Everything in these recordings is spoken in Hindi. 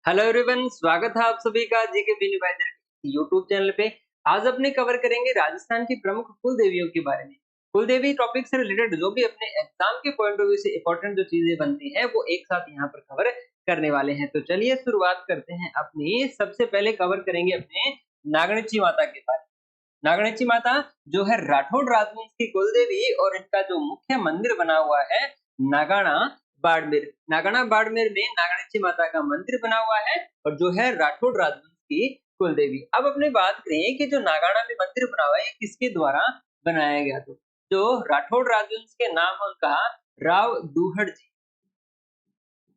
हेलो एवरीवन, स्वागत है आप सभी का जीके बिनी वैदर यूट्यूब चैनल पे। आज अपने कवर करेंगे राजस्थान की प्रमुख कुल देवियों के बारे में। कुल देवी टॉपिक से रिलेटेड जो भी अपने एग्जाम के पॉइंट ऑफ व्यू से इंपॉर्टेंट जो चीजें बनती हैं वो एक साथ यहाँ पर कवर करने वाले हैं। तो चलिए शुरुआत करते हैं अपनी। सबसे पहले कवर करेंगे अपने नागणची माता के बारे में। नागणची माता जो है राठौड़ राजवंश की कुल देवी और इनका जो मुख्य मंदिर बना हुआ है नागाना बाड़मेर। नागाना बाड़मेर में नागणची माता का मंदिर बना हुआ है और जो है राठौड़ राजवंश की कुल देवी। अब अपने बात करें कि जो नागाना में मंदिर बना हुआ है ये किसके द्वारा बनाया गया। तो जो राठौड़ राजवंश के नाम है उनका राव दुहड़ जी।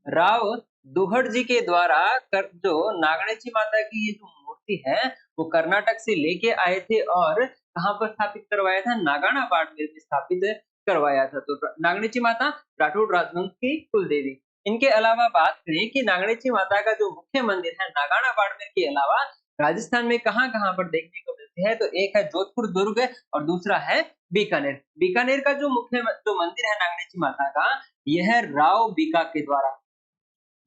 राव दुहड़ जी के द्वारा जो नागणची माता की ये जो मूर्ति है वो कर्नाटक से लेके आए थे और कहाँ पर स्थापित करवाया था, नागाना बाड़मेर में स्थापित करवाया था। तो नागणची माता राठौड़ राजवंश की कुल देवी। इनके अलावा बात करें कि नागणची माता का जो मुख्य मंदिर है नागाना बाड़मेर के अलावा राजस्थान में कहाँ कहाँ पर देखने को मिलते हैं, तो एक है जोधपुर दुर्ग और दूसरा है बीकानेर। बीकानेर का जो मुख्य जो मंदिर है नागणची माता का यह है राव बीका के द्वारा।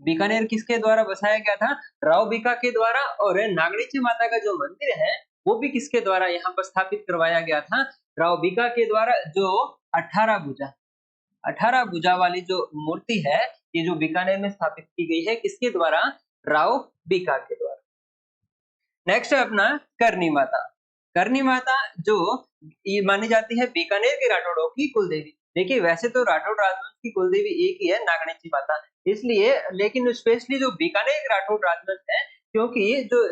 बीकानेर किसके द्वारा बसाया गया था, राव बीका के द्वारा। और नागणची माता का जो मंदिर है वो भी किसके द्वारा यहाँ पर स्थापित करवाया गया था, राव बीका के द्वारा। जो 18 भुजा वाली जो मूर्ति है ये जो बीकानेर में स्थापित की गई है किसके द्वारा, राव बीका के द्वारा। नेक्स्ट है अपना करनी माता। करनी माता जो ये मानी जाती है बीकानेर के राठौड़ों की कुल देवी। देखिए वैसे तो राठौड़ राजवंश की कुल देवी एक ही है नागणची माता, इसलिए लेकिन स्पेशली जो बीकानेर के राठौड़ राजवंश है क्योंकि जो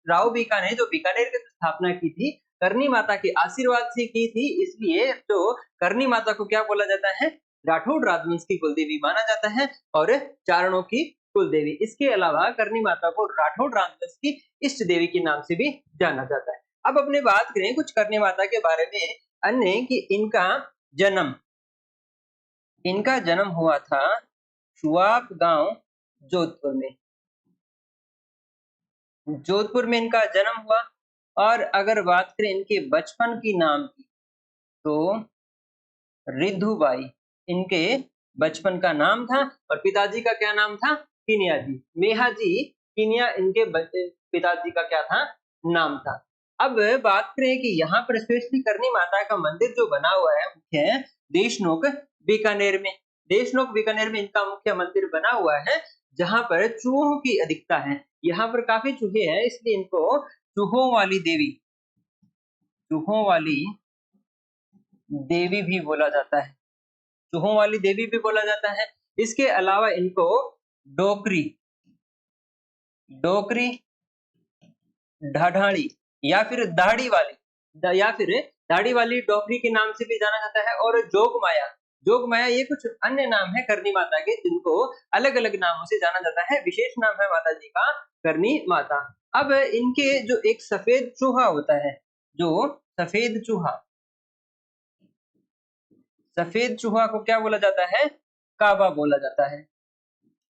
राव बीका ने जो बीकानेर की स्थापना की थी करनी माता के आशीर्वाद से की थी, इसलिए जो करनी माता को क्या बोला जाता है, राठौड़ राजवंश की कुल देवी माना जाता है और चारणों की कुल देवी। इसके अलावा करनी माता को राठौड़ राजवंश की इष्ट देवी के नाम से भी जाना जाता है। अब अपने बात करें कुछ करनी माता के बारे में अन्य कि इनका जन्म हुआ था सुआप गांव जोधपुर में। जोधपुर में इनका जन्म हुआ। और अगर बात करें इनके बचपन की नाम की तो रिद्धुबाई इनके बचपन का नाम था और पिताजी का क्या नाम था, किनिया जी। मेहा जी किनिया इनके पिताजी का क्या था, नाम था। अब बात करें कि यहाँ पर स्पेशली करनी माता का मंदिर जो बना हुआ है मुख्य है देशनोक बीकानेर में। देशनोक बीकानेर में इनका मुख्य मंदिर बना हुआ है जहाँ पर चूहों की अधिकता है। यहाँ पर काफी चूहे हैं इसलिए इनको चूहों वाली देवी भी बोला जाता है। चूहों वाली देवी भी बोला जाता है। इसके अलावा इनको डोकरी ढाढाड़ी या फिर दाढ़ी वाली डोकरी के नाम से भी जाना जाता है। और जोगमाया ये कुछ अन्य नाम है करनी माता के जिनको अलग अलग नामों से जाना जाता है। विशेष नाम है माता जी का करनी माता। अब इनके जो एक सफेद चूहा होता है, जो सफेद चूहा को क्या बोला जाता है, काबा बोला जाता है।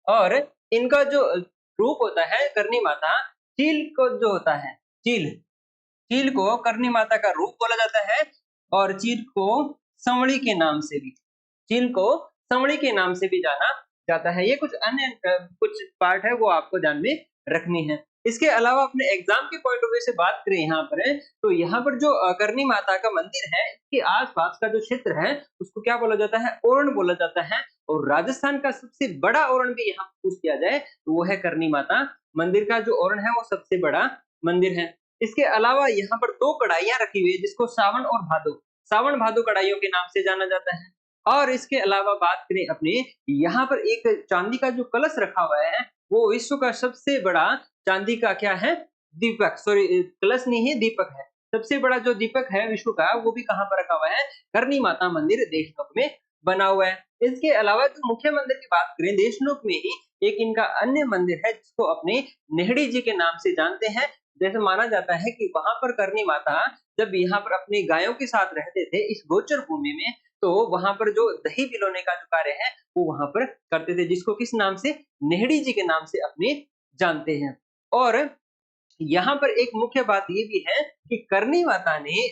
और इनका जो रूप होता है करनी माता चील को जो होता है चील को करनी माता का रूप बोला जाता है। और चील को संवड़ी के नाम से भी जाना जाता है। ये कुछ अन्य कुछ पार्ट है वो आपको ध्यान में रखनी है। इसके अलावा अपने एग्जाम के पॉइंट ऑफ व्यू से बात करें यहाँ पर तो यहाँ पर जो करनी माता का मंदिर है इसके आसपास का जो क्षेत्र है उसको क्या बोला जाता है, ओरण बोला जाता है। और राजस्थान का सबसे बड़ा ओरण भी यहाँ पूछ किया जाए तो वो है करनी माता मंदिर का जो ओरण है वो सबसे बड़ा मंदिर है। इसके अलावा यहाँ पर 2 कढ़ाइयां रखी हुई है जिसको सावन भादो कढ़ाइयों के नाम से जाना जाता है। और इसके अलावा बात करें अपने यहाँ पर एक चांदी का जो कलश रखा हुआ है वो विश्व का सबसे बड़ा चांदी का क्या है, दीपक, सॉरी कलश नहीं है दीपक है। सबसे बड़ा जो दीपक है विश्व का वो भी कहाँ पर रखा हुआ है, करनी माता मंदिर देशनोक में बना हुआ है। इसके अलावा जो मुख्य मंदिर की बात करें देशनोक में ही एक इनका अन्य मंदिर है जिसको अपने नेहड़ी जी के नाम से जानते हैं। जैसे माना जाता है कि वहां पर करनी माता जब यहाँ पर अपनी गायों के साथ रहते थे इस गोचर भूमि में, तो वहां पर जो दही पिलोने का जो कार्य है वो वहां पर करते थे जिसको किस नाम से, नेहड़ी जी के नाम से अपने जानते हैं। और यहाँ पर एक मुख्य बात ये भी है कि करनी माता ने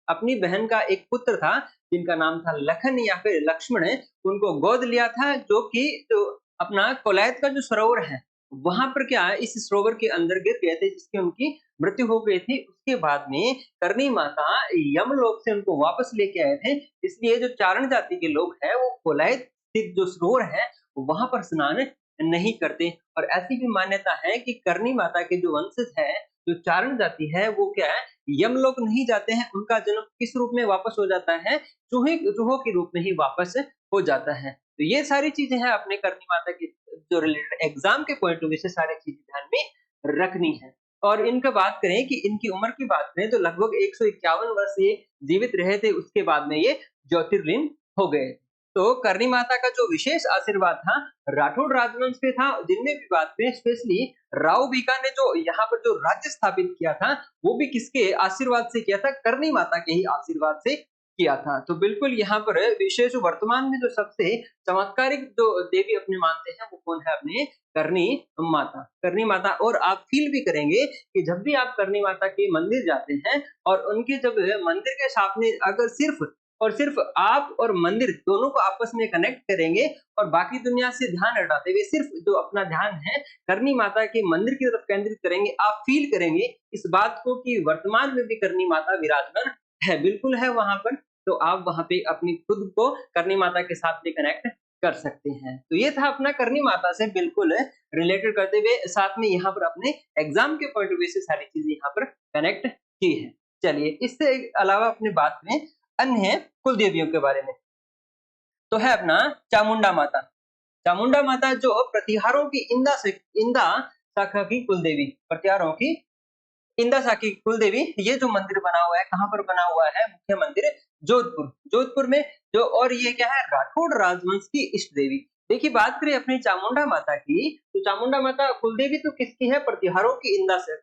अपनी बहन का एक पुत्र था जिनका नाम था लखन या फिर लक्ष्मण, उनको गोद लिया था जो कि जो अपना कोलैत का जो सरोवर है वहां पर क्या है, इस सरोवर के अंदर गिर गए थे जिसकी उनकी मृत्यु हो गई थी। उसके बाद में करनी माता यमलोक से उनको वापस लेके आए थे। इसलिए जो चारण जाति के लोग हैं वो कोलायत स्थित जो सरोवर है वहां पर स्नान नहीं करते। और ऐसी भी मान्यता है कि करनी माता के जो वंशज है, जो चारण जाति है, वो क्या है, यमलोक नहीं जाते हैं। उनका जन्म किस रूप में वापस हो जाता है, चूहों के रूप में ही वापस हो जाता है। तो ये सारी चीजें हैं अपने करनी माता के जो रिलेटेड एग्जाम के पॉइंट ऑफ व्यू से सारी चीजें ध्यान में रखनी है। और इनका बात करें कि इनकी उम्र की बात करें तो लगभग 151 वर्ष ये जीवित रहे थे। उसके बाद में ये ज्योतिर्लिंग हो गए। तो करनी माता का जो विशेष आशीर्वाद था राठौड़ राजवंश पे था। जिनमें भी बात करें स्पेशली राव बीका ने जो यहाँ पर जो राज्य स्थापित किया था वो भी किसके आशीर्वाद से किया था, करनी माता के ही आशीर्वाद से किया था। तो बिल्कुल यहाँ पर विशेष वर्तमान में जो सबसे चमत्कारिक जो देवी अपने मानते हैं वो कौन है, अपने करनी माता। करनी माता। और आप फील भी करेंगे कि जब भी आप करनी माता के मंदिर जाते हैं और उनके जब मंदिर के सामने अगर सिर्फ और सिर्फ आप और मंदिर दोनों को आपस में कनेक्ट करेंगे और बाकी दुनिया से ध्यान हटाते हुए सिर्फ जो अपना ध्यान है करनी माता के मंदिर की तरफ केंद्रित करेंगे, आप फील करेंगे इस बात को कि वर्तमान में भी करनी माता विराजमान है, बिल्कुल है वहां पर। तो आप वहां पे अपनी खुद को करनी माता के साथ भी कनेक्ट कर सकते हैं। तो ये था अपना करनी माता से बिल्कुल रिलेटेड करते हुए साथ में यहाँ पर अपने एग्जाम के पॉइंट ऑफ व्यू से सारी चीजें यहाँ पर कनेक्ट की है। चलिए इससे अलावा अपने बात करें अन्य कुल देवियों के बारे में, तो है अपना चामुंडा माता। चामुंडा माता जो प्रतिहारों की इंदा शाखा की कुल देवी, प्रतिहारों की इंदा शाखी कुल देवी। ये जो मंदिर बना हुआ है कहाँ पर बना हुआ है, मुख्य मंदिर जोधपुर, जोधपुर में जो। और ये क्या है, राठौड़ राजवंश की इष्ट देवी। देखिए बात करें अपनी चामुंडा माता की, तो चामुंडा माता कुल देवी तो किसकी है, प्रतिहारों की इंदा से।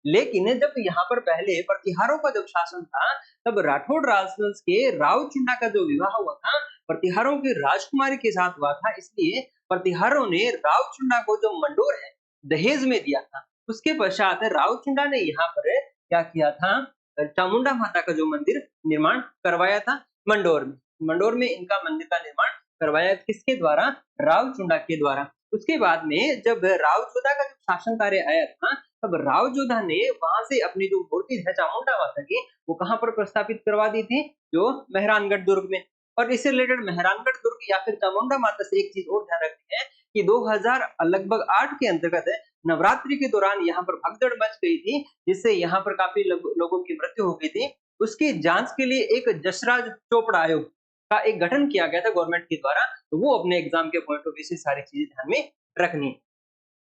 लेकिन जब यहाँ पर पहले प्रतिहारों का जब शासन था तब राठौड़ राजवंश के रावचुंडा का जो विवाह हुआ था प्रतिहारों की राजकुमारी के साथ हुआ था। इसलिए प्रतिहारों ने रावचुंडा को जो मंडोर है दहेज में दिया था। उसके पश्चात रावचुंडा ने यहाँ पर क्या किया था, चामुंडा माता का जो मंदिर निर्माण करवाया था मंडोर में। मंडोर में इनका मंदिर का निर्माण करवाया किसके द्वारा, रावचुंडा के द्वारा। उसके बाद में जब रावचुंडा का जो शासन कार्य आया था तब रावजोधा ने वहां से अपनी जो मूर्ति है चामुंडा माता की वो कहां पर प्रस्थापित करवा दी थी, जो मेहरानगढ़ दुर्ग में। और इससे रिलेटेड मेहरानगढ़ दुर्ग या फिर चामुंडा माता से एक चीज और ध्यान रखनी है कि 2000 लगभग 8 के अंतर्गत नवरात्रि के दौरान यहाँ पर भगदड़ मच गई थी जिससे यहाँ पर काफी लोगों की मृत्यु हो गई थी। उसकी जांच के लिए एक जसराज चोपड़ा आयोग का एक गठन किया गया था गवर्नमेंट के द्वारा। तो वो अपने एग्जाम के पॉइंट ऑफ व्यू से सारी चीजें ध्यान में रखनी है।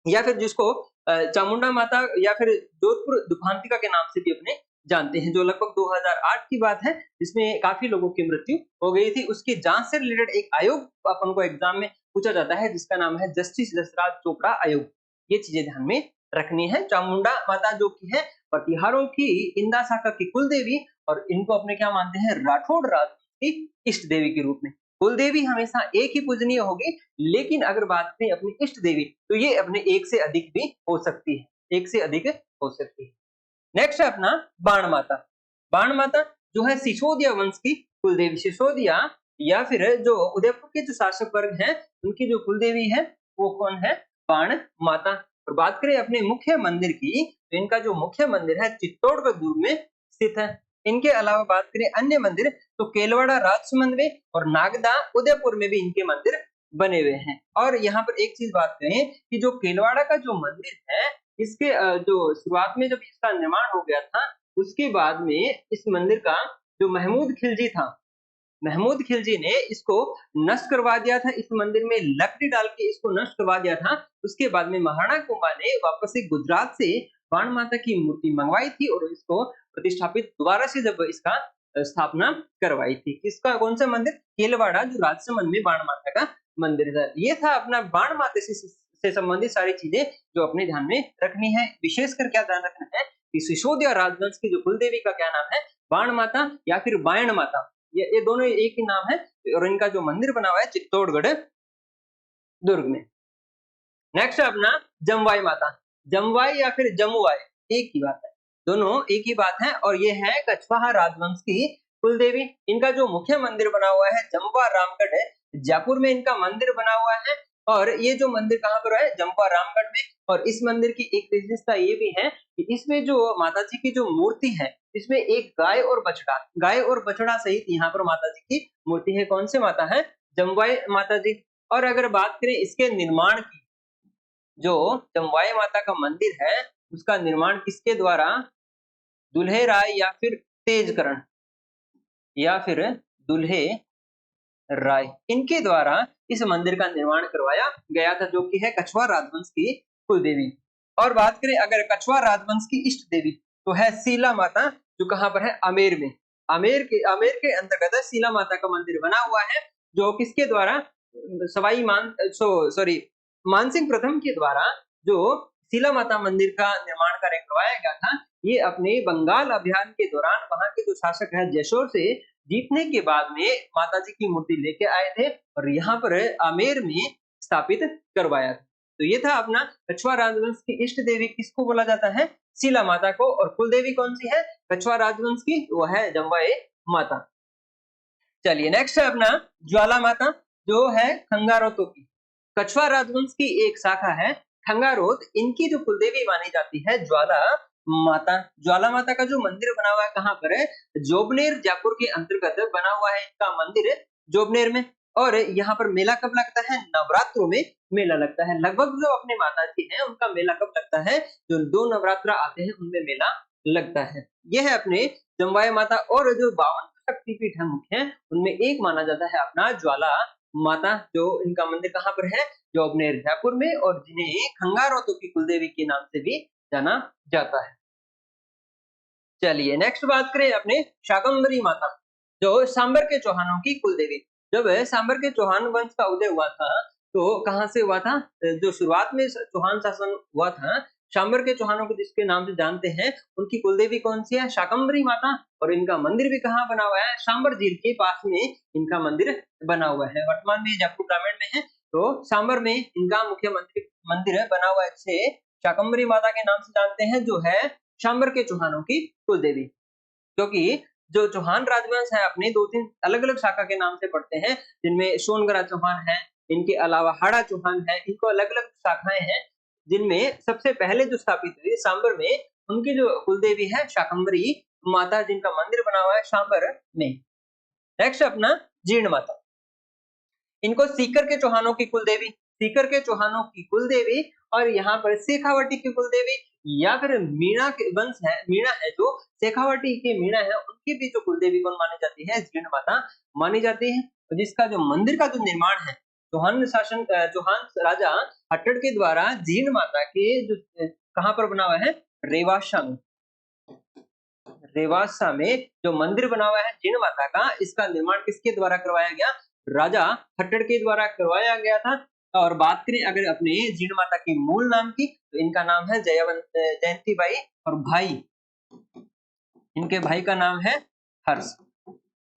या फिर जिसको चामुंडा माता या फिर जोधपुर दुखांतिका के नाम से भी अपने जानते हैं, जो लगभग 2008 की बात है जिसमें काफी लोगों की मृत्यु हो गई थी। उसकी जांच से रिलेटेड एक आयोग अपन को एग्जाम में पूछा जाता है जिसका नाम है जस्टिस जसराज चोपड़ा आयोग। ये चीजें ध्यान में रखनी है। चामुंडा माता जो की है प्रतिहारों की इंदा शाखा की कुल देवी और इनको अपने क्या मानते हैं, राठौड़ राज की इष्ट देवी के रूप में। कुल देवी हमेशा एक ही पूजनीय होगी, लेकिन अगर बात करें अपनी इष्ट देवी तो ये अपने एक से अधिक भी हो सकती है, एक से अधिक हो सकती है। नेक्स्ट है अपना बाण माता। बाण माता जो है सिसोदिया वंश की कुल देवी। सिसोदिया या फिर जो उदयपुर के जो शासक वर्ग हैं उनकी जो कुल देवी है वो कौन है, बाण माता। और बात करें अपने मुख्य मंदिर की तो इनका जो मुख्य मंदिर है चित्तौड़गढ़ दुर्ग में स्थित है। इनके अलावा बात करें अन्य मंदिर तो केलवाड़ा राजसमंद में और नागदा उदयपुर में भी इनके मंदिर बने हुए हैं। और यहाँ पर एक चीज बात करें कि जो केलवाड़ा का जो मंदिर है इसके जो शुरुआत में जब इसका निर्माण हो गया था उसके बाद में इस मंदिर का जो महमूद खिलजी था, महमूद खिलजी ने इसको नष्ट करवा दिया था। इस मंदिर में लकड़ी डाल के इसको नष्ट करवा दिया था। उसके बाद में महाराणा कुंभा ने वापस से गुजरात से बाण माता की मूर्ति मंगवाई थी और इसको प्रतिष्ठापित दोबारा से जब इसका स्थापना करवाई थी। किसका, कौन सा मंदिर, केलवाड़ा जो राजसमंद में बाण माता का मंदिर था। ये था अपना बाण माता से संबंधित सारी चीजें जो अपने ध्यान में रखनी है। विशेषकर क्या ध्यान रखना है कि सिसोदिया राजवंश की जो कुल देवी का क्या नाम है, बाण माता या फिर बायण माता। ये दोनों एक ही नाम है और इनका जो मंदिर बना हुआ है चित्तौड़गढ़ दुर्ग में। नेक्स्ट है अपना जमवाई माता। जमवाई या फिर जमुवाई एक ही बात है, दोनों एक ही बात है। और ये है कछवाहा राजवंश की कुल देवी। इनका जो मुख्य मंदिर बना हुआ है जमवा रामगढ़ है, जयपुर में इनका मंदिर बना हुआ है। और ये जो मंदिर कहाँ पर है, जमवा रामगढ़ में। और इस मंदिर की एक विशेषता ये भी है कि इसमें जो माता जी की जो मूर्ति है, इसमें एक गाय और बछड़ा सहित यहाँ पर माता जी की मूर्ति है। कौन सी माता है, जमवाई माता जी। और अगर बात करें इसके निर्माण की, जो जमवाई माता का मंदिर है उसका निर्माण किसके द्वारा, दुल्हे राय या फिर तेजकरण या फिर दुल्हे राय, इनके द्वारा इस मंदिर का निर्माण करवाया गया था, जो कि है कछवार राजवंश की कुल देवी। और बात करें अगर कछवार राजवंश की इष्ट देवी, तो है शीला माता, जो कहाँ पर है, आमेर में। आमेर के अंतर्गत शीला माता का मंदिर बना हुआ है, जो किसके द्वारा, सॉरी मानसिंह प्रथम के द्वारा जो शीला माता मंदिर का निर्माण कार्य करवाया गया था, ये अपने बंगाल अभियान के दौरान वहां के जो शासक है जयसोर से जीतने के बाद में माता जी की मूर्ति लेके आए थे और यहाँ पर आमेर में स्थापित करवाया था। तो ये था अपना कछवार राजवंश की इष्ट देवी किसको बोला जाता है, शीला माता को। और कुल देवी कौन सी है कछवार राजवंश की, वो है जमवाई माता। चलिए नेक्स्ट है अपना ज्वाला माता, जो है खंगारोतों की। कछवार राजवंश की एक शाखा है खंगारोत, इनकी जो कुलदेवी मानी जाती है ज्वाला माता। ज्वाला माता का जो मंदिर बना हुआ है कहाँ पर है, जोबनेर जयपुर के अंतर्गत बना हुआ है इनका मंदिर जोबनेर में। और यहाँ पर मेला कब लगता है, नवरात्रों में मेला लगता है। लगभग जो अपने माता जी हैं उनका मेला कब लगता है, जो 2 नवरात्र आते हैं उनमें मेला लगता है। यह है अपने जमवाई माता। और जो 52 शक्तिपीठ है मुख्य, उनमें एक माना जाता है अपना ज्वाला माता, जो इनका मंदिर कहाँ पर है, जोबनेर जयपुर में, और जिन्हें खंगारोतों की कुलदेवी के नाम से भी जाना जाता है। चलिए नेक्स्ट बात करें अपने शाकंभरी माता, जो सांबर के चौहानों की कुलदेवी। जब सांबर के चौहान वंश का उदय हुआ था, तो कहाँ से हुआ था, जो शुरुआत में चौहान शासन हुआ था, सांबर के चौहानों को जिसके नाम से जानते हैं, उनकी कुलदेवी कौन सी है, शाकंभरी माता। और इनका मंदिर भी कहाँ बना हुआ है, सांबर झील के पास में इनका मंदिर बना हुआ है। वर्तमान में जयपुर ग्रामीण में है, तो सांबर में इनका मुख्य मंदिर बना हुआ है, जिसे शाकंभरी माता के नाम से जानते हैं, जो है सांबर के चौहानों की कुलदेवी। क्योंकि जो चौहान राजवंश है अपने 2-3 अलग-अलग शाखा के नाम से पढ़ते हैं, जिनमें सोनगरा चौहान है, इनके अलावा हाड़ा चौहान है, इनको अलग-अलग शाखाएं हैं, जिनमें सबसे पहले जो स्थापित हुई सांबर में, उनकी जो कुलदेवी है शाकंभरी माता, जिनका मंदिर बना हुआ है सांबर में। नेक्स्ट अपना जीर्ण माता, इनको सीकर के चौहानों की कुलदेवी, सीकर के चौहानों की कुलदेवी, और यहाँ पर शेखावटी की कुलदेवी, या फिर मीणा के वंश है, मीणा है जो शेखावटी के मीणा है, उनकी भी जो कुलदेवी कौन मानी जाती है, जीर्ण माता मानी जाती है। तो जिसका जो मंदिर का जो निर्माण है, चौहान राजा हट्टड़ के द्वारा जीर्ण माता के जो कहाँ पर बना हुआ है, रेवासा में। रेवासा में जो मंदिर बना हुआ है जीर्ण माता का, इसका निर्माण किसके द्वारा करवाया गया, राजा हट्टड़ के द्वारा करवाया गया था। और बात करें अगर अपने जीर्ण माता के मूल नाम की, तो इनका नाम है जयंती बाई, और भाई, इनके भाई का नाम है हर्ष।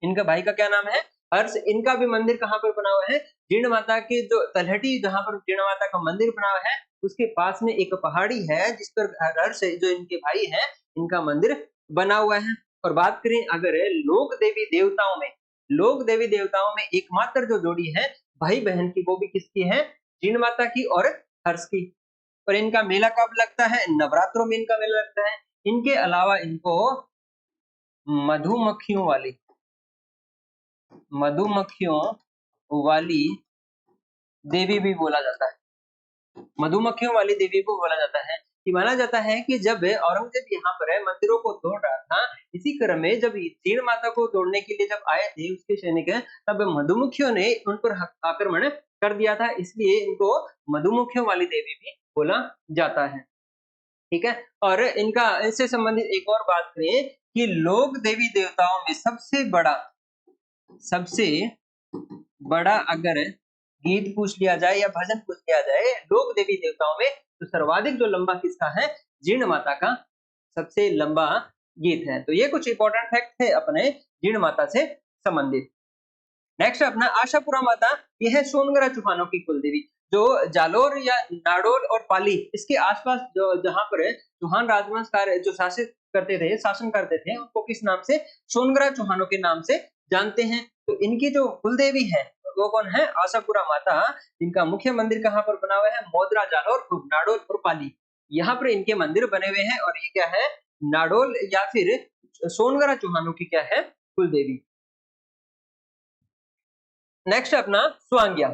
इनका भाई का क्या नाम है, हर्ष। इनका भी मंदिर कहाँ पर बना हुआ है, जीर्ण माता की जो तलहटी, जहाँ पर जीर्ण माता का मंदिर बना हुआ है, उसके पास में एक पहाड़ी है जिस पर हर्ष जो इनके भाई है, इनका मंदिर बना हुआ है। और बात करें अगर लोक देवी देवताओं में एकमात्र जो जोड़ी है भाई बहन की, वो भी किसकी है, जीर्ण माता की और हर्ष की। और इनका मेला कब लगता है, नवरात्रों में इनका मेला लगता है। इनके अलावा इनको मधुमक्खियों वाली देवी भी बोला जाता है। मधुमक्खियों वाली देवी को बोला जाता है कि माना जाता है कि जब औरंगजेब यहाँ पर मंदिरों को तोड़ रहा था, इसी क्रम में जब जीर्ण माता को तोड़ने के लिए जब आए थे उसके सैनिक, तब मधुमक्खियों ने उन पर आक्रमण कर दिया था, इसलिए इनको मधुमक्खियों वाली देवी भी बोला जाता है। ठीक है। और इनका इससे संबंधित एक और बात करें कि लोक देवी देवताओं में सबसे बड़ा अगर गीत पूछ लिया जाए या भजन पूछ लिया जाए लोक देवी देवताओं में, तो सर्वाधिक जो लंबा किसका है, जीर्ण माता का सबसे लंबा गीत है। तो ये कुछ इंपॉर्टेंट फैक्ट थे अपने जीर्ण माता से संबंधित। नेक्स्ट अपना आशापुरा माता, यह है सोनगरा चौहानों की कुलदेवी, जो जालोर या नाडोल और पाली इसके आसपास जो जहां पर चौहान राजवंश जो शासन करते थे, उनको किस नाम से, सोनगरा चौहानों के नाम से जानते हैं। तो इनकी जो कुलदेवी है वो कौन है? आशापुरा माता, जिनका मुख्य मंदिर कहाँ पर बना हुआ है? मोदरा जालोर, नाडोल और पाली, यहाँ पर इनके मंदिर बने हुए हैं। और ये क्या है? नाडोल या फिर सोनगरा चौहानों की क्या है? कुल देवी। नेक्स्ट है अपना स्वांग्या।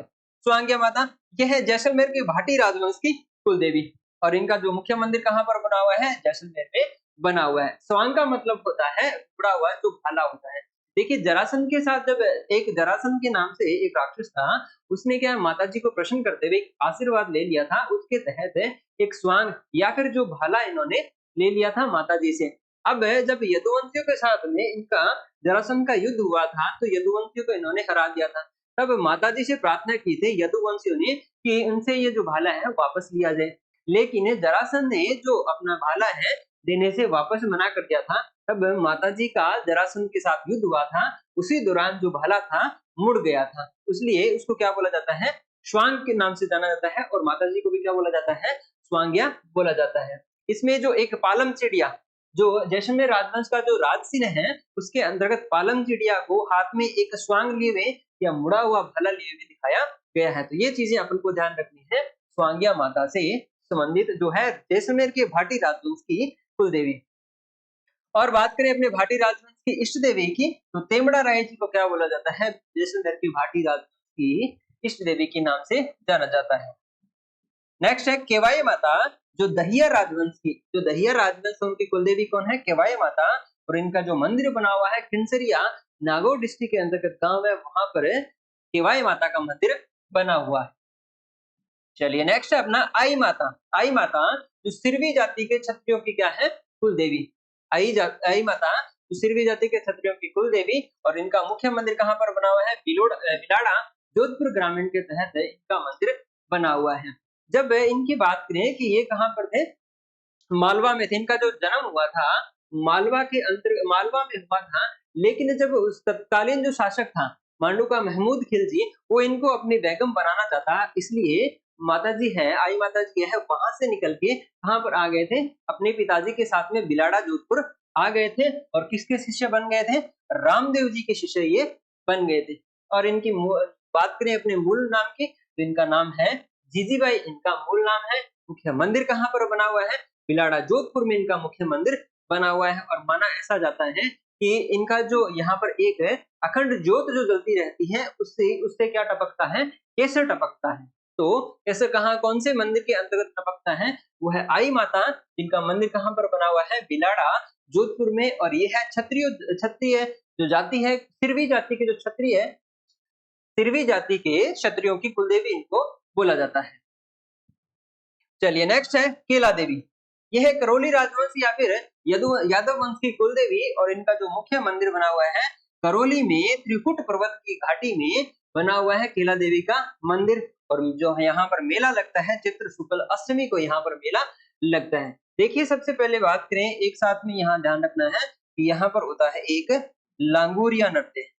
स्वांग्या माता, यह है जैसलमेर के भाटी राजवंश की कुल देवी, और इनका जो मुख्य मंदिर कहाँ पर बना हुआ है? जैसलमेर में बना हुआ है। स्वांग का मतलब होता है जुड़ा हुआ, जो भाला होता है। देखिए जरासंध के साथ, जब एक जरासंध के नाम से एक राक्षस था, उसने क्या माता जी को प्रसन्न करते हुए आशीर्वाद ले लिया था, उसके तहत एक स्वांग या फिर जो भाला इन्होंने ले लिया था माता जी से। अब जब यदुवंशियों के साथ में इनका जरासंध का युद्ध हुआ था, तो यदुवंशियों को इन्होंने हरा दिया था। तब माताजी से प्रार्थना की थी यदुवंशियों ने कि उनसे ये जो भाला है वापस लिया जाए, लेकिन जरासंध ने जो अपना भाला है देने से वापस मना कर दिया था। तब माताजी का जरासंध के साथ युद्ध हुआ था, उसी दौरान जो भाला था मुड़ गया था, इसलिए उसको क्या बोला जाता है? श्वांग के नाम से जाना जाता है, और माताजी को भी क्या बोला जाता है? स्वांग्या बोला जाता है। इसमें जो एक पालम चिड़िया, जो जैसलमेर राजवंश का जो राजसिंह है, उसके अंतर्गत पालम चिड़िया को हाथ में एक स्वांग लिए हुए या मुड़ा हुआ भाला लिए हुए दिखाया गया है। तो ये चीजें अपन को ध्यान रखनी है स्वांग्या माता से संबंधित, जो है जैसलमेर के भाटी राजवंश की कुल देवी। और बात करें अपने भाटी राजवंश की इष्ट देवी की, तो तेमड़ा राय जी को क्या बोला जाता है? जैसलमेर की भाटी राजवंश की इष्ट देवी के नाम से जाना जाता है। नेक्स्ट है केवाई माता, जो दहिया राजवंश की, जो दहिया राजवंश उनकी कुलदेवी कौन है? केवाई माता, और इनका जो मंदिर बना हुआ है खिनसरिया, नागौर डिस्ट्रिक्ट के अंतर्गत गांव है, वहां पर केवाई माता का मंदिर बना हुआ है। चलिए नेक्स्ट है अपना आई माता। आई माता जो सिरवी जाति के क्षत्रियों की क्या है? कुल देवी। आई माता जो सिरवी जाति के क्षत्रियों की कुल देवी, और इनका मुख्य मंदिर कहाँ पर बना हुआ है? बिलाड़ा जोधपुर ग्रामीण के तहत इनका मंदिर बना हुआ है। जब इनकी बात करें कि ये कहाँ पर थे? मालवा में थे। इनका जो जन्म हुआ था मालवा में हुआ था, लेकिन जब उस तत्कालीन जो शासक था मांडू का महमूद खिलजी, वो इनको अपनी बेगम बनाना चाहता, इसलिए माताजी है, आई माताजी है, वहां से निकल के कहाँ पर आ गए थे? अपने पिताजी के साथ में बिलाड़ा जोधपुर आ गए थे, और किसके शिष्य बन गए थे? रामदेव जी के शिष्य ये बन गए थे। और इनकी बात करें अपने मूल नाम की, तो इनका नाम है जीजीबाई, इनका मूल नाम है। मुख्य मंदिर कहाँ पर बना हुआ है? बिलाड़ा जोधपुर में इनका मुख्य मंदिर बना हुआ है, और माना ऐसा जाता है कि इनका जो यहाँ पर एक अखंड ज्योत जो जलती रहती है, उससे उससे क्या टपकता है? केसर टपकता है। तो केसर कहाँ, कौन से मंदिर के अंतर्गत टपकता है? वो है आई माता, जिनका मंदिर कहाँ पर बना हुआ है? बिलाड़ा जोधपुर में। और ये है क्षत्रिय जो जाति है, सिरवी जाति के जो क्षत्रिय है, सिरवी जाति के क्षत्रियों की कुलदेवी इनको बोला जाता है। चलिए नेक्स्ट है केला देवी। यह है करौली राजवंश या फिर यादव वंश की कुलदेवी, और इनका जो मुख्य मंदिर बना हुआ है करौली में त्रिकुट पर्वत की घाटी में बना हुआ है केला देवी का मंदिर। और जो है यहाँ पर मेला लगता है, चित्र शुक्ल अष्टमी को यहाँ पर मेला लगता है। देखिए सबसे पहले बात करें, एक साथ में यहाँ ध्यान रखना है कि यहाँ पर होता है एक लांगोरिया नृत्य।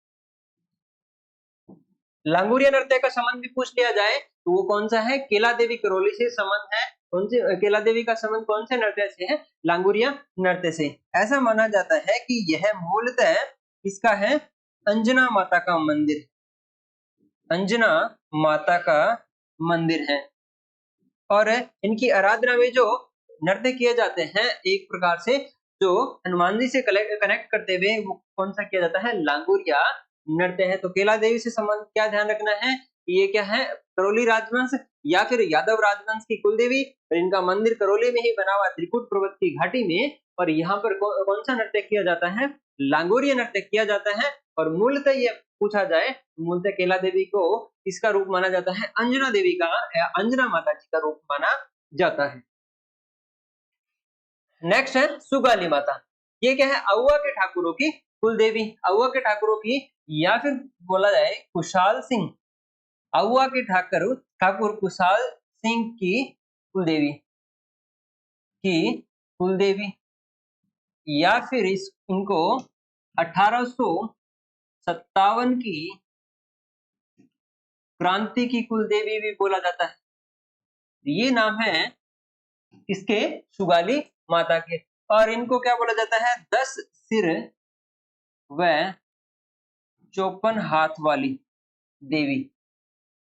लांगोरिया नृत्य का संबंध भी पूछ लिया जाए तो वो कौन सा है? केला देवी करौली से संबंध है। कौन से केला देवी का संबंध कौन से नृत्य से है? लांगोरिया नृत्य से। ऐसा माना जाता है कि यह मूलतः इसका है अंजना माता का मंदिर, अंजना माता का मंदिर है। और इनकी आराधना में जो नृत्य किए जाते हैं, एक प्रकार से जो हनुमान जी से कनेक्ट करते हुए, वो कौन सा किया जाता है? लांगोरिया नृत्य है। तो केला देवी से संबंध क्या ध्यान रखना है? ये क्या है? करौली राजवंश या फिर यादव राजवंश की कुलदेवी, और इनका मंदिर करौली में ही बना हुआ त्रिकुट पर्वत की घाटी में। और यहाँ पर कौन सा नृत्य किया जाता है? लांगोरिया नृत्य किया जाता है। और मूलतः ये पूछा जाए, मूलतः केला देवी को इसका रूप माना जाता है अंजना देवी का, अंजना माता जी का रूप माना जाता है। नेक्स्ट है सुगाली माता। ये क्या है? अहुआ के ठाकुरों की कुलदेवी, अहुआ के ठाकुरों की, या फिर बोला जाए कुशाल सिंह, अहुआ के ठाकुर कुशाल सिंह की कुलदेवी, या फिर इनको 1857 की क्रांति की कुलदेवी भी बोला जाता है। ये नाम है इसके सुगाली माता के। और इनको क्या बोला जाता है? 10 सिर व 54 हाथ वाली देवी।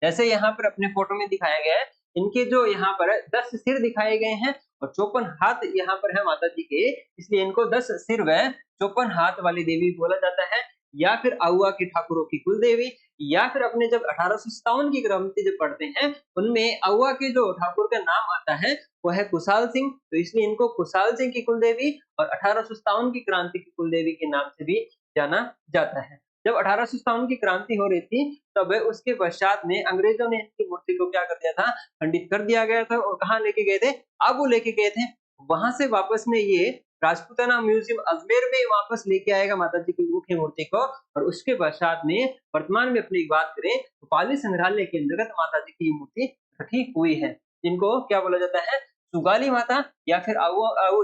जैसे यहाँ पर अपने फोटो में दिखाया गया है, इनके जो यहाँ पर 10 सिर दिखाए गए हैं और 54 हाथ यहाँ पर है माता जी के, इसलिए इनको 10 सिर व 54 हाथ वाली देवी बोला जाता है। या फिर आहुआ की ठाकुरों की कुल देवी, या फिर अपने जब 1857 की क्रांति जब पढ़ते हैं, उनमें आहुआ के जो ठाकुर का नाम आता है वो है कुशाल सिंह, तो इसलिए इनको कुशाल सिंह की कुल देवी और 1857 की क्रांति की कुल देवी के नाम से भी जाना जाता है। जब 1857 की क्रांति हो रही थी, तब उसके पश्चात में अंग्रेजों ने इनकी मूर्ति को क्या कर दिया था, खंडित कर दिया गया था और कहाँ लेके गए थे, आबू लेके गए थे। वहां से वापस में ये राजपूताना म्यूजियम अजमेर में वापस लेके आएगा माता जी की मुख्य मूर्ति को, और उसके पश्चात में वर्तमान में अपनी बात करें तो पाली संग्रहालय के अंतर्गत माता जी की मूर्ति रखी हुई है, जिनको क्या बोला जाता है, सुगाली माता या फिर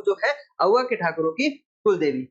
जो है आहुआ के ठाकुरों की कुल देवी।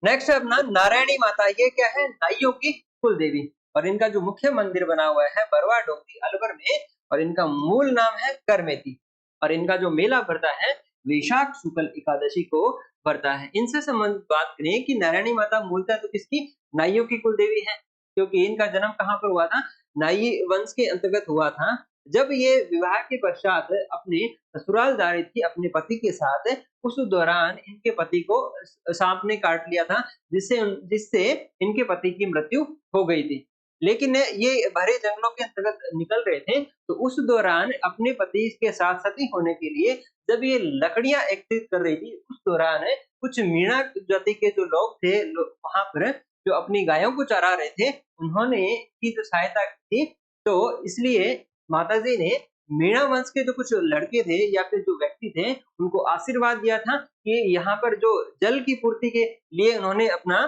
नेक्स्ट है अपना नारायणी माता, ये क्या है, नाइयों की कुल देवी, और इनका जो मुख्य मंदिर बना हुआ है बरवा डोंगरी अलवर में, और इनका मूल नाम है करमेती, और इनका जो मेला भरता है वैशाख शुक्ल एकादशी को भरता है। इनसे संबंधित बात करें कि नारायणी माता मूलतः तो किसकी, नाइयों की कुल देवी है, क्योंकि इनका जन्म कहाँ पर हुआ था, नाई वंश के अंतर्गत हुआ था। जब ये विवाह के पश्चात अपने ससुराल जा रही थी अपने पति के साथ, उस दौरान इनके पति को सांप ने काट लिया था, जिससे जिससे इनके पति की मृत्यु हो गई थी। लेकिन ये भरे जंगलों के अंतर्गत निकल रहे थे, तो उस दौरान अपने पति के साथ सती होने के लिए जब ये लकड़ियां एकत्रित कर रही थी, उस दौरान कुछ मीणा जाति के जो लोग थे, वहां पर जो अपनी गायों को चरा रहे थे, उन्होंने की जो सहायता की थी, तो इसलिए माता जी ने मीणा वंश के जो कुछ लड़के थे या फिर जो व्यक्ति थे, उनको आशीर्वाद दिया था कि यहाँ पर जो जल की पूर्ति के लिए उन्होंने अपना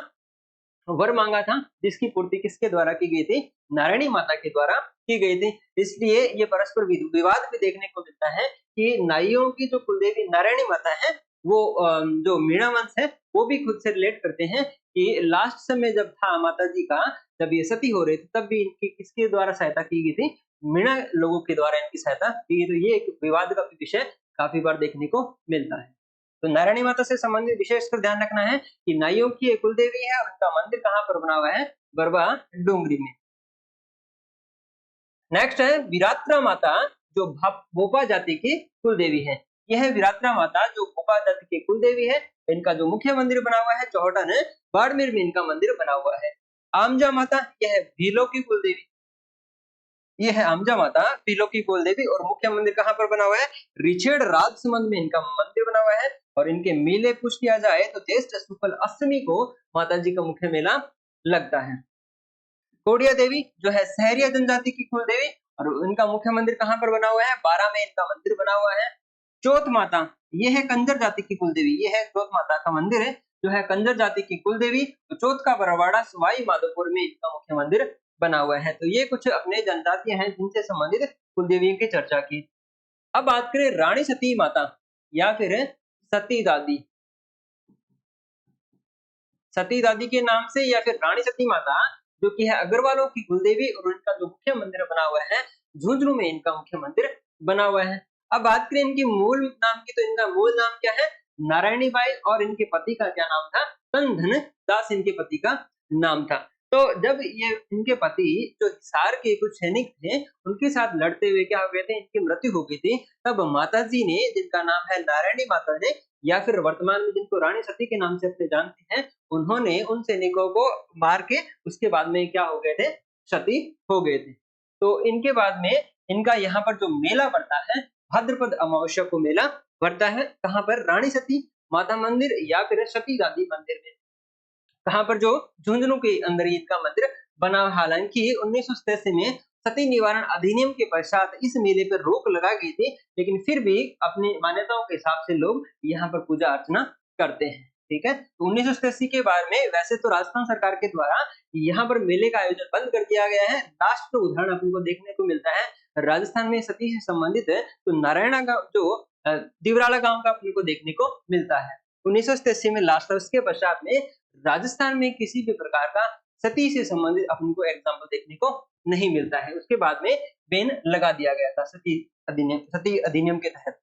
वर मांगा था, जिसकी पूर्ति किसके द्वारा की गई थी, नारायणी माता के द्वारा की गई थी। इसलिए ये परस्पर विवाद भी देखने को मिलता है कि नाइयों की जो कुलदेवी नारायणी माता है, वो जो मीणा वंश है वो भी खुद से रिलेट करते हैं कि लास्ट समय जब था माता जी का, जब ये सती हो रहे थे, तब भी इनकी किसके द्वारा सहायता की गई थी, मीणा लोगों के द्वारा इनकी सहायता की गई। तो ये एक विवाद का विषय काफी बार देखने को मिलता है। तो नारायणी माता से संबंधित विशेषकर ध्यान रखना है कि नाइयों की कुल देवी है और उनका मंदिर कहाँ पर बना हुआ है, बरवा डोंगरी में। नेक्स्ट है विरात्रा माता, जो भोपा जाति की कुल देवी है। यह है विरात्रा माता जो भोपा जाति की कुल देवी है। इनका जो मुख्य मंदिर बना हुआ है चौहटन है, बाड़मेर में इनका मंदिर बना हुआ है। आमजा माता, यह है भीलों की कुल देवी, ये है आमजा माता भीलों की कुल देवी, और मुख्य मंदिर कहाँ पर बना हुआ है, रिचेड राजसमंद में इनका मंदिर बना हुआ है। और इनके मेले कुछ किया जाए तो ज्येष्ठ शुक्ल अष्टमी को माता जी का मुख्य मेला लगता है। कोडिया देवी जो है सहरिया जनजाति की कुल देवी, और इनका मुख्य मंदिर कहाँ पर बना हुआ है, 12 में इनका मंदिर बना हुआ है। चौथ माता, ये है कंजर जाति की कुल देवी, ये है चौथ माता का मंदिर है, जो है कंजर जाति की कुल देवी। तो चौथ का बरवाड़ा सवाई माधोपुर में इनका मुख्य मंदिर बना हुआ है। तो ये कुछ अपने जनजातियां हैं जिनसे संबंधित कुल देवियों की चर्चा की। अब बात करें रानी सती माता या फिर सती दादी, सती दादी के नाम से या फिर रानी सती माता, जो कि है अग्रवालों की कुलदेवी, और उनका जो मुख्य मंदिर बना हुआ है झुंझुनू में इनका मुख्य मंदिर बना हुआ है। अब बात करें इनकी मूल नाम की, तो इनका मूल नाम क्या है, नारायणी बाई, और इनके पति का क्या नाम था, तनधन दास इनके पति का नाम था। तो जब ये इनके पति जो हिसार के कुछ सैनिक थे, उनके साथ लड़ते हुए क्या हो गए थे, इनकी मृत्यु हो गई थी, तब माता जी ने, जिनका नाम है नारायणी माता ने, या फिर वर्तमान में जिनको रानी सती के नाम से अपने जानते हैं, उन्होंने उन सैनिकों को मार के उसके बाद में क्या हो गए थे, सती हो गए थे। तो इनके बाद में इनका यहाँ पर जो मेला पड़ता है, भाद्रपद अमावस्या को मेला पड़ता है, कहाँ पर, रानी सती माता मंदिर या फिर सती दादी मंदिर में, कहाँ पर, जो झुंझुनू के अंदर इनका मंदिर बना। हालांकि 1987 में सती निवारण अधिनियम के पश्चात इस मेले पर रोक लगा गई थी, लेकिन फिर भी अपनी मान्यताओं के हिसाब से लोग यहाँ पर पूजा अर्चना करते हैं। ठीक है, तो 1987 के बाद में वैसे तो राजस्थान सरकार के द्वारा यहाँ पर मेले का आयोजन बंद कर दिया गया है। लास्ट तो उदाहरण अपने को देखने को मिलता है राजस्थान में सती से संबंधित है, तो नारायणा गांव जो दिवराला गांव का अपने को देखने को मिलता है 1987 में लास्ट। उसके पश्चात में राजस्थान में किसी भी प्रकार का सती से संबंधित अपन को एग्जाम्पल देखने को नहीं मिलता है। उसके बाद में बैन लगा दिया गया था सती अधिनियम के तहत।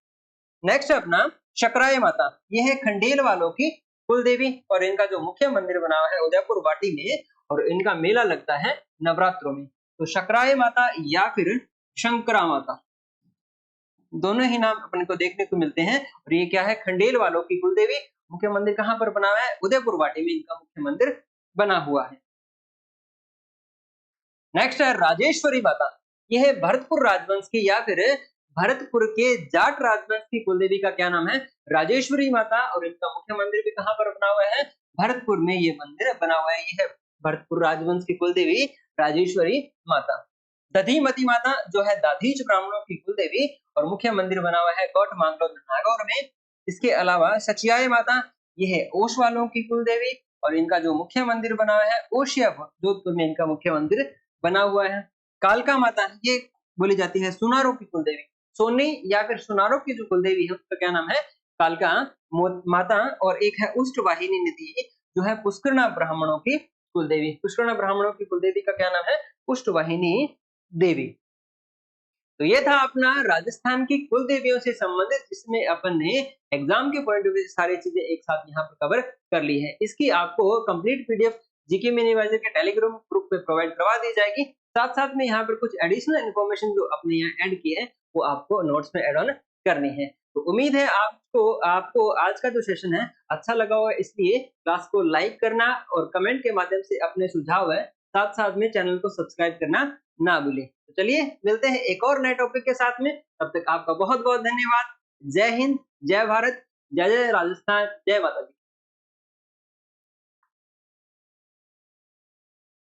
नेक्स्ट अपना शकराय माता, यह है खंडेल वालों की कुल देवी, और इनका जो मुख्य मंदिर बना हुआ है उदयपुर वाटी में, और इनका मेला लगता है नवरात्रों में। तो शकराय माता या फिर शंकरा माता, दोनों ही नाम अपने को देखने को मिलते हैं। और ये क्या है, खंडेल वालों की कुलदेवी। मुख्य मंदिर कहाँ पर बना हुआ है, उदयपुर वाटी में इनका मुख्य मंदिर बना हुआ है। नेक्स्ट है राजेश्वरी माता। यह भरतपुर राजवंश की या फिर भरतपुर के जाट राजवंश की कुलदेवी का क्या नाम है, राजेश्वरी माता। और इनका मुख्य मंदिर भी कहाँ पर बना हुआ है, भरतपुर में ये मंदिर बना हुआ है। ये है भरतपुर राजवंश की कुलदेवी राजेश्वरी माता। दधीमती माता जो है दाधीच ब्राह्मणों की कुलदेवी और मुख्य मंदिर बना हुआ है कोट मांगलो नागौर में। इसके अलावा सचियाय माता, यह है ओश वालों की कुलदेवी और इनका जो मुख्य मंदिर बना हुआ है ओशिया जोधपुर में इनका मुख्य मंदिर बना हुआ है। कालका माता ये बोली जाती है सुनारों की कुलदेवी। सोनी या फिर सुनारों की जो कुलदेवी है उसका क्या नाम है, कालका माता। और एक है उष्टवाहिनी निधि जो है पुष्करणा ब्राह्मणों की कुलदेवी। पुष्करणा ब्राह्मणों की कुलदेवी का क्या नाम है, उष्टवाहिनी देवी। तो ये था अपना राजस्थान की कुल देवियों से संबंधित, जिसमें अपन ने एग्जाम के पॉइंट ऑफ व्यू से सारी चीजें एक साथ यहाँ पर कवर कर ली है। इसकी आपको कंप्लीट पीडीएफ जीके मिनी वाइजर के टेलीग्राम ग्रुप पे प्रोवाइड करवा दी जाएगी। साथ साथ में यहाँ पर कुछ एडिशनल इन्फॉर्मेशन जो अपने यहाँ ऐड किए हैं वो आपको नोट्स में एड ऑन करनी है। तो उम्मीद है आपको आपको आज का जो सेशन है अच्छा लगा होगा, इसलिए क्लास को लाइक करना और कमेंट के माध्यम से अपने सुझाव है साथ साथ में चैनल को सब्सक्राइब करना ना भूलें। तो चलिए मिलते हैं एक और नए टॉपिक के साथ में, तब तक आपका बहुत बहुत धन्यवाद। जय हिंद, जय भारत, जय जय राजस्थान, जय माता दी।